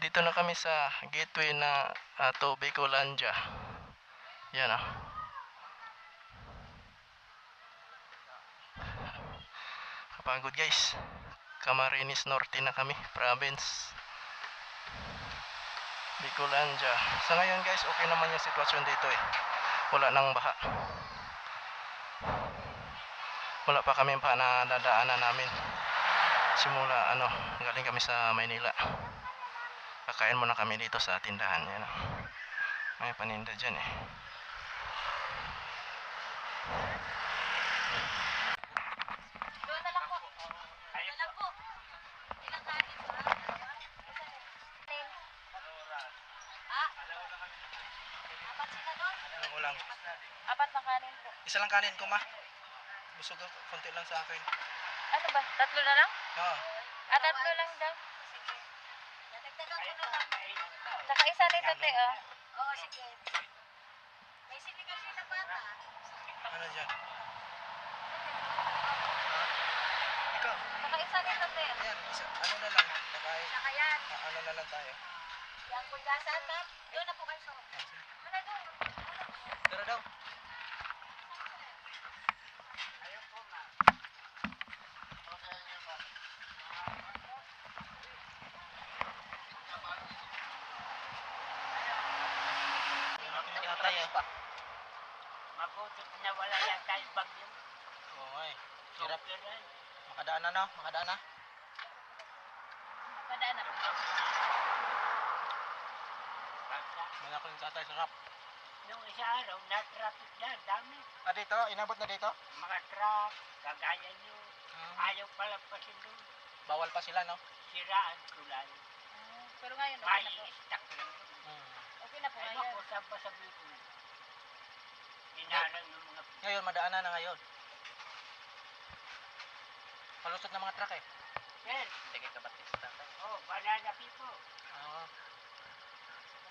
Dito na kami sa gateway na to Bicolandia. Yan ah. Kapagod guys. Camarines Norte na kami, province. Bicolandia. Sa ngayon guys, okay naman yung sitwasyon dito eh. Wala nang baha. Wala pa kami pa na dadaanan namin. Simula galing kami sa Maynila. Kakain muna kami dito sa tindahan. Yan. May paninda dyan eh. Doon na lang po. Doon lang po. Ilang kanin ba? Apat sila doon? Anong ulang? Apat na kanin po. Isa lang kanin ko ma. Busog ako, konti lang sa akin. Ano ba? Tatlo na lang? Oo. Tatlo lang daw. Sige. Natagdagan ko na lang. Saka isa nito te oh. Oo, sige. May sili kasi na bata. Ano dyan? Ikaw? Saka isa nito te. Ayan, ano na lang. Saka yan. Ano na lang tayo. Yang kulgasan ma'am. Doon na po kayo. Wala doon. Tara daw. Mabuti na wala yan tayo bagyo. Oo nga eh. Hirap. Makadaan na no? Makadaan na? Padaan na po. Mga ko yung tatay, sarap. Nung isa araw, na-traffic na, dami. Dito? Inabot na dito? Mga truck, kagaya nyo. Ayaw pala pasin doon. Bawal pa sila no? Siraan tulay. Pero ngayon okay May na po. stock lang doon. Okay na po Ay, ngayon. ako, saan pa sabi ko? Dinarang ng mga... Ngayon, madaanan na ngayon. Palusot ng mga truck eh. Sir, Hindi kayo kabatista. oh, banana people. Oo.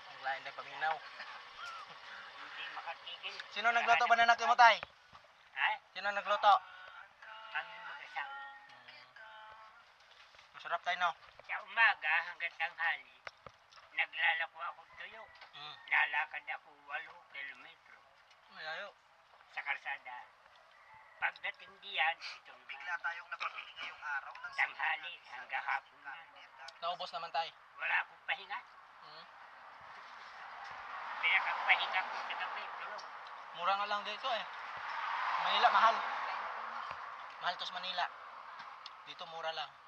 Ang lain na paminaw. Hindi makatigil. Sino nagluto ba na nakimutay? Ha? Sino nagluto? Kami mag-asawa. Masarap tayo no? Sa umaga hanggang tanghali, naglalako ako tuyo. Lalakad ako 8 kilometro Malayo. sa kalsada. Pagdating diyan, ito naman. tayong napakinggan ngayong araw ng Tanghali hanggang hapon na. Naubos naman tayo. Wala akong pahinga. Pinakapahinga ko sa gabi, tulog. Mura nga lang dito eh. Manila mahal. Mahal to sa Manila. Dito mura lang.